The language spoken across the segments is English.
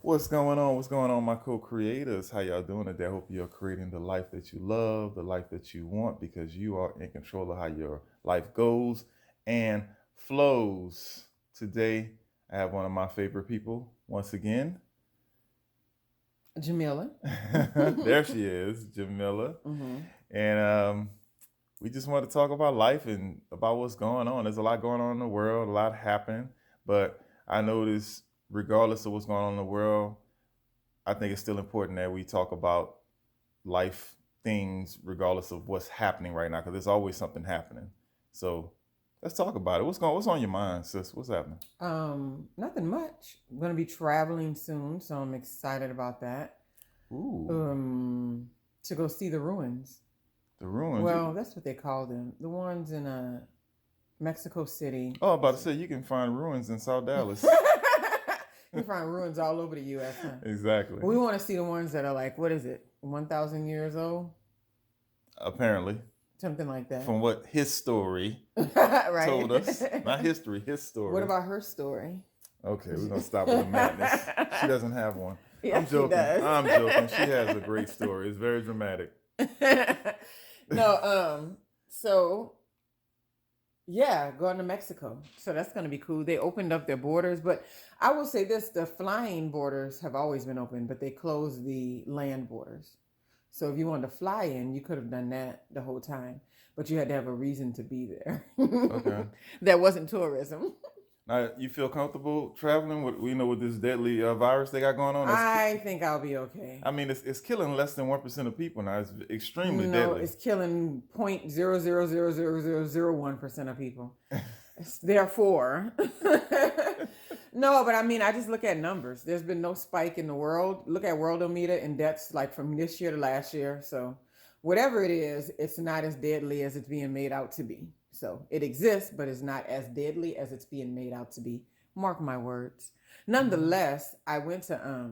What's going on? What's going on, my co-creators? How y'all doing today? I hope you're creating the life that you love, the life that you want, because you are in control of how your life goes and flows. Today, I have one of my favorite people once again. Jameelah. There she is, Jameelah. Mm-hmm. And we just want to talk about life and about what's going on. There's a lot going on in the world, a lot happening, but I notice regardless of what's going on in the world, I think it's still important that we talk about life things regardless of what's happening right now because there's always something happening. So let's talk about it. What's on your mind, sis? What's happening? Nothing much. I'm gonna be traveling soon, so I'm excited about that. Ooh, To go see the ruins. the ruins. Well, that's what they call them. The ones in Mexico City. Oh, I'm about to say you can find ruins in South Dallas. You find ruins all over the U.S. Huh? Exactly. We want to see the ones that are like, what is it, 1,000 years old? Apparently, Something like that. from what his story Right. told us, not history, his story. What about her story? Okay, we're gonna stop with the madness. She doesn't have one. Yeah, I'm joking. She does. I'm joking. She has a great story. It's very dramatic. No, so yeah, going to Mexico. So that's going to be cool. They opened up their borders, but I will say this, the flying borders have always been open, but they closed the land borders. So if you wanted to fly in, you could have done that the whole time, but you had to have a reason to be there. Okay. That wasn't tourism. Now, you feel comfortable traveling with this deadly virus they got going on? I think I'll be okay. I mean, it's killing less than 1% of people now. It's extremely No, deadly. it's killing 0.0000001% of people. Therefore, no, but I mean, I just look at numbers. There's been no spike in the world. Look at Worldometer and deaths like from this year to last year. So whatever it is, it's not as deadly as it's being made out to be. So it exists, but it's not as deadly as it's being made out to be. Mark my words. Nonetheless, I went to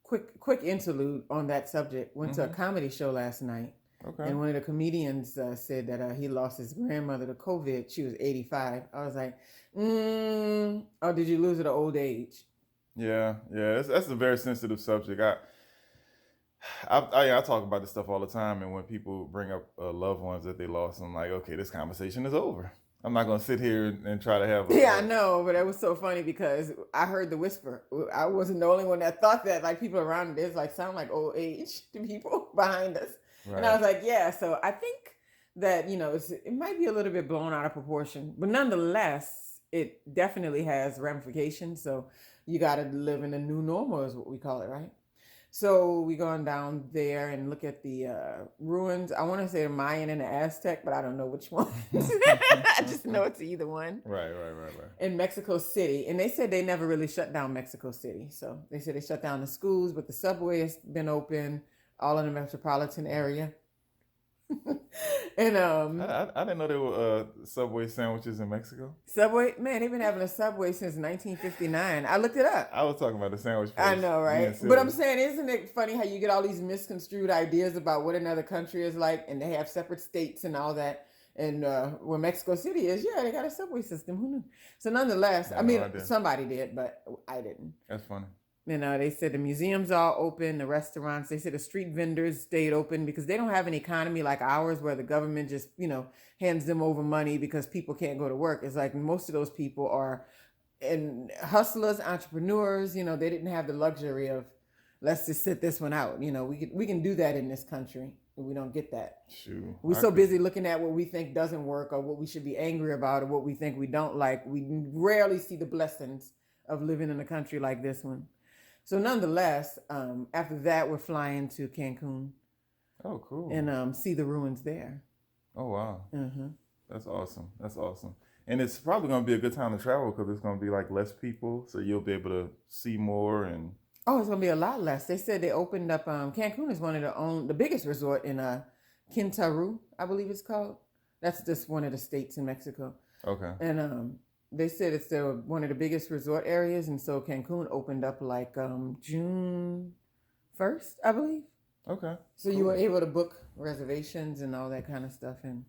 quick interlude on that subject. Went to a comedy show last night. Okay. And one of the comedians said that he lost his grandmother to COVID. She was 85. I was like, oh, did you lose her to old age? Yeah. That's a very sensitive subject. I talk about this stuff all the time, and when people bring up loved ones that they lost, I'm like, okay, this conversation is over. I'm not gonna sit here and try to have. Yeah, I know, but it was so funny because I heard the whisper. I wasn't the only one that thought that. Like people around us, like sound like old age to people behind us, right. And I was like, yeah. So I think that it might be a little bit blown out of proportion, but nonetheless, it definitely has ramifications. So you got to live in a new normal, is what we call it, right? So we going down there and look at the ruins. I want to say the Mayan and the Aztec, but I don't know which one. I just know it's either one. Right. In Mexico City. And they said they never really shut down Mexico City. So they said they shut down the schools, but the subway has been open all in the metropolitan area. And I didn't know there were Subway sandwiches in Mexico. Subway, man, they've been having a Subway since 1959. I looked it up. I was talking about the sandwich place. I know, right? But I'm saying, isn't it funny how you get all these misconstrued ideas about what another country is like, and they have separate states and all that. And where Mexico City is, yeah, they got a subway system. Who knew? So nonetheless, I mean, somebody did, but I didn't. That's funny. They said the museums are open, the restaurants. They said the street vendors stayed open because they don't have an economy like ours where the government just, hands them over money because people can't go to work. It's like most of those people are hustlers, entrepreneurs. They didn't have the luxury of, let's just sit this one out. We can do that in this country. We don't get that. Shoot, we're so busy looking at what we think doesn't work or what we should be angry about or what we think we don't like. We rarely see the blessings of living in a country like this one. So nonetheless, after that, we're flying to Cancun. Oh, cool. And see the ruins there. Oh, wow. Mm-hmm. That's awesome. And it's probably going to be a good time to travel because it's going to be like less people. So you'll be able to see more and... Oh, it's going to be a lot less. They said they opened up... Cancun is one of the biggest resort in Quintana, I believe it's called. That's just one of the states in Mexico. Okay. And... they said it's one of the biggest resort areas, and so Cancun opened up like June 1st, I believe. Okay. So cool. You were able to book reservations and all that kind of stuff, and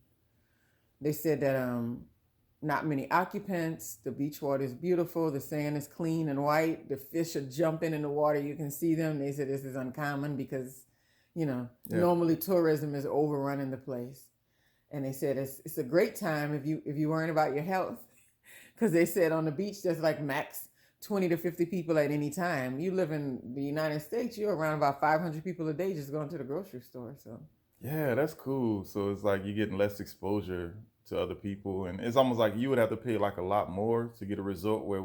they said that not many occupants. The beach water is beautiful. The sand is clean and white. The fish are jumping in the water. You can see them. They said this is uncommon because, normally tourism is overrunning the place. And they said it's a great time if you worrying about your health, because they said on the beach there's like max 20 to 50 people at any time. You live in the United States, you're around about 500 people a day just going to the grocery store. So yeah, that's cool. So it's like you're getting less exposure to other people, and it's almost like you would have to pay like a lot more to get a resort where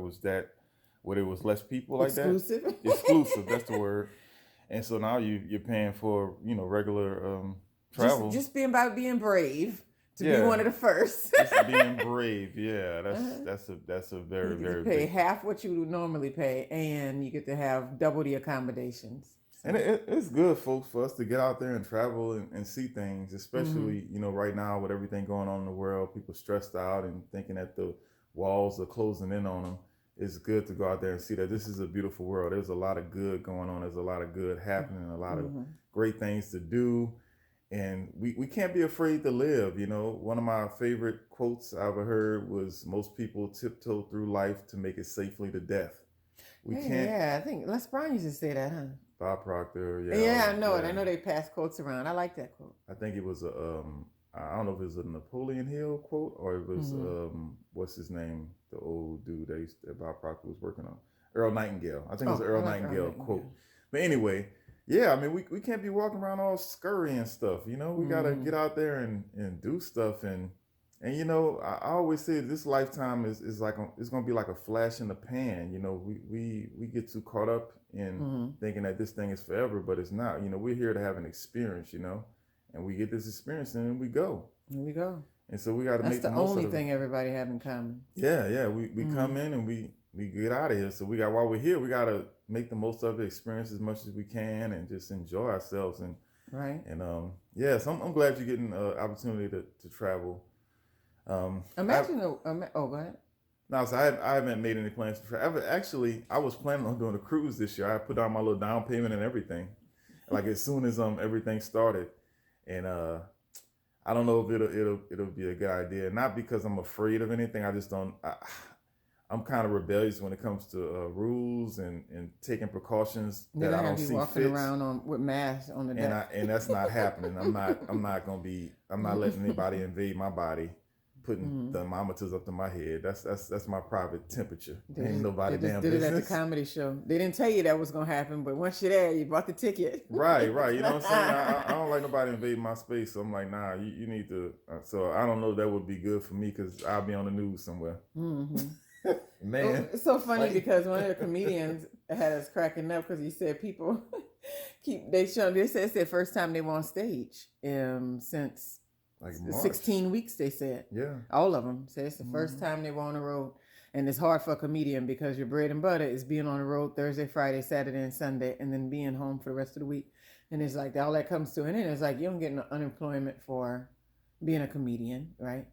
there was less people like that. Exclusive. Exclusive, that's the word. And so now you're paying for regular travel. Just being about being brave to be one of the first. Just being brave, yeah. That's a very you very pay big. half what you would normally pay, and you get to have double the accommodations. And it's good, folks, for us to get out there and travel and see things, especially, right now with everything going on in the world, people stressed out and thinking that the walls are closing in on them. It's good to go out there and see that this is a beautiful world. There's a lot of good going on. There's a lot of good happening, a lot of great things to do. And we can't be afraid to live. One of my favorite quotes I ever heard was, most people tiptoe through life to make it safely to death. We can't. Yeah, I think Les Brown used to say that, huh? Bob Proctor, yeah, I know it. I know they pass quotes around. I like that quote. I think it was I don't know if it was a Napoleon Hill quote or it was what's his name, the old dude that Bob Proctor was working on, Earl Nightingale. I think it was Earl Nightingale quote. But anyway, yeah, I mean we can't be walking around all scurry and stuff. We gotta get out there and do stuff and I always say this lifetime is like it's gonna be like a flash in the pan. We get too caught up in thinking that this thing is forever, but it's not. We're here to have an experience. And we get this experience and then we go. Here we go. And so we got to make the most of it. That's the only thing everybody have in common. Yeah. We come in and we get out of here. So while we're here, we got to make the most of the experience as much as we can and just enjoy ourselves. And right. And so I'm glad you're getting an opportunity to travel. go ahead. No, so I haven't made any plans to travel. Actually, I was planning on doing a cruise this year. I put down my little down payment and everything, like as soon as everything started. And I don't know if it'll be a good idea. Not because I'm afraid of anything. I just don't. I'm kind of rebellious when it comes to rules and taking precautions that I don't see walking around with masks on the deck. And that's not happening. I'm not letting anybody invade my body, putting thermometers up to my head. That's my private temperature. Ain't nobody damn business. Did it at the comedy show. They didn't tell you that was gonna happen, but once you're there, you bought the ticket. Right. You know what I'm saying? I don't like nobody invading my space. So I'm like, nah, you need to. So I don't know if that would be good for me because I'll be on the news somewhere. Mm-hmm. Man, it's so funny because one of the comedians had us cracking up because he said people they said it's their first time they were on stage since like 16 weeks. They said, yeah, all of them said it's the first time they were on the road, and it's hard for a comedian because your bread and butter is being on the road Thursday, Friday, Saturday, and Sunday, and then being home for the rest of the week. And it's like all that comes to an end. It's like you don't get no unemployment for being a comedian, right?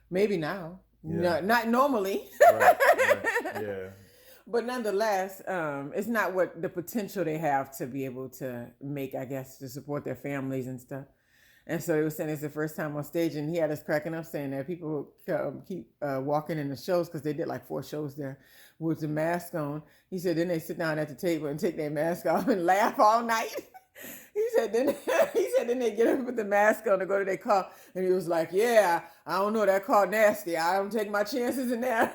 Maybe now. Yeah. Not normally. Right. Yeah. But nonetheless, it's not what the potential they have to be able to make, I guess, to support their families and stuff. And so they were saying it's the first time on stage, and he had us cracking up saying that people keep walking in the shows because they did like 4 shows there with the mask on. He said then they sit down at the table and take their mask off and laugh all night. He said then they get up with the mask on to go to their car, and he was like, "Yeah, I don't know, that car nasty. I don't take my chances in there."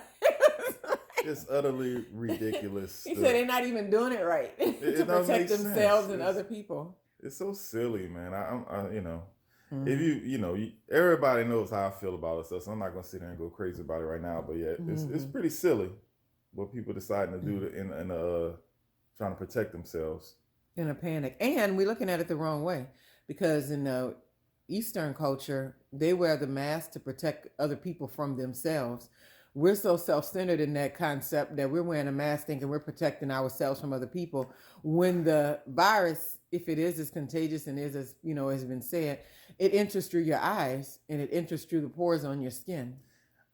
It's utterly ridiculous. He said they're not even doing it right to protect themselves and other people. It's so silly, man. If everybody knows how I feel about it, so I'm not gonna sit there and go crazy about it right now. But yeah, it's pretty silly what people deciding to do in trying to protect themselves. In a panic. And we're looking at it the wrong way because in the Eastern culture, they wear the mask to protect other people from themselves. We're so self-centered in that concept that we're wearing a mask thinking we're protecting ourselves from other people when the virus, if it is as contagious and is as, has been said, it enters through your eyes and it enters through the pores on your skin.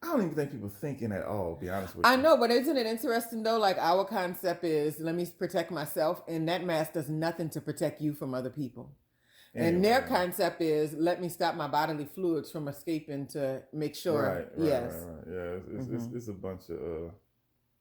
I don't even think people thinking at all, to be honest with you. I know, but isn't it interesting though? Like our concept is, let me protect myself, and that mask does nothing to protect you from other people. And their concept is, let me stop my bodily fluids from escaping to make sure. Right. Yeah, it's a bunch of.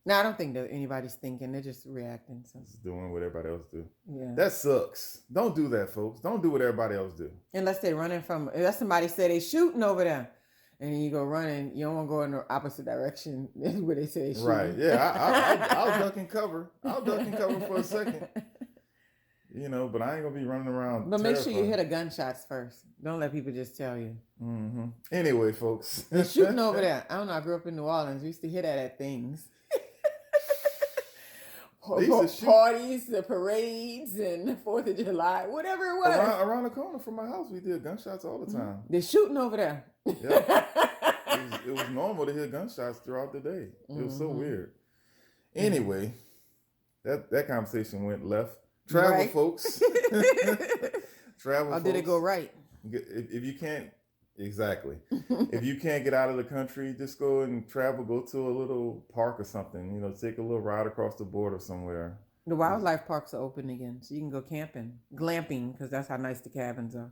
No, I don't think that anybody's thinking. They're just reacting. So. Just doing what everybody else do. Yeah. That sucks. Don't do that, folks. Don't do what everybody else do. Unless they're running unless somebody say they shooting over there. And you go running, you don't want to go in the opposite direction where they say shooting. Right. Yeah, I'll duck and cover. I'll duck and cover for a second. But I ain't going to be running around. But make sure you hit a gunshots first. Don't let people just tell you. Mm-hmm. Anyway, folks. They're shooting over there. I don't know. I grew up in New Orleans. We used to hear that at things. Parties, the parades, and the 4th of July, whatever it was. Around the corner from my house, we did gunshots all the time. They're shooting over there. Yeah. It was normal to hear gunshots throughout the day. It was so weird. Anyway, that conversation went left. Travel, right. Folks. Travel. Or did it go right? If you can't, exactly. If you can't get out of the country, just go and travel. Go to a little park or something. Take a little ride across the border somewhere. The wildlife parks are open again, so you can go camping, glamping, because that's how nice the cabins are.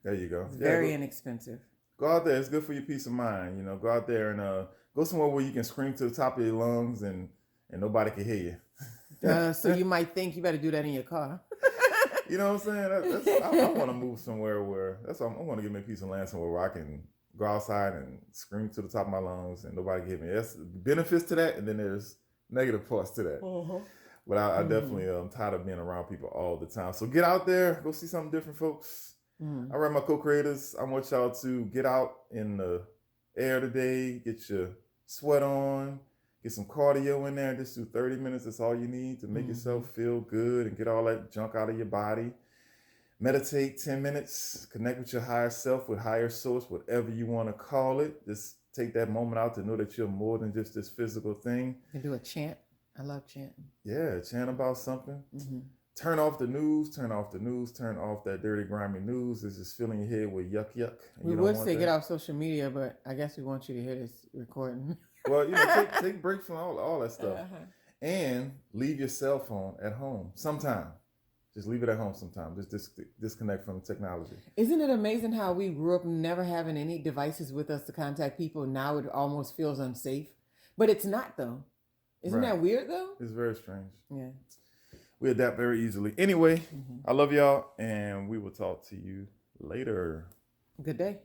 There you go. It's very inexpensive. Go out there. It's good for your peace of mind. Go out there and go somewhere where you can scream to the top of your lungs and nobody can hear you. So you might think you better do that in your car. You know what I'm saying? I want to move somewhere where I'm going to give me a piece of land somewhere where I can go outside and scream to the top of my lungs and nobody can hear me. That's benefits to that, and then there's negative parts to that. Uh-huh. But I definitely am tired of being around people all the time. So get out there, go see something different, folks. All right, my co-creators, I want y'all to get out in the air today, get your sweat on, get some cardio in there. Just do 30 minutes. That's all you need to make yourself feel good and get all that junk out of your body. Meditate 10 minutes. Connect with your higher self, with higher source, whatever you want to call it. Just take that moment out to know that you're more than just this physical thing. You can do a chant. I love chanting. Yeah, chant about something. Turn off the news, turn off that dirty, grimy news. It's just filling your head with yuck. We would say get off social media, but I guess we want you to hear this recording. Well, take breaks from all that stuff. And leave your cell phone at home sometime. Just leave it at home sometime. Just disconnect from technology. Isn't it amazing how we grew up never having any devices with us to contact people? Now it almost feels unsafe. But it's not, though. Isn't that weird, though? It's very strange. Yeah. We adapt very easily. Anyway, I love y'all, and we will talk to you later. Good day.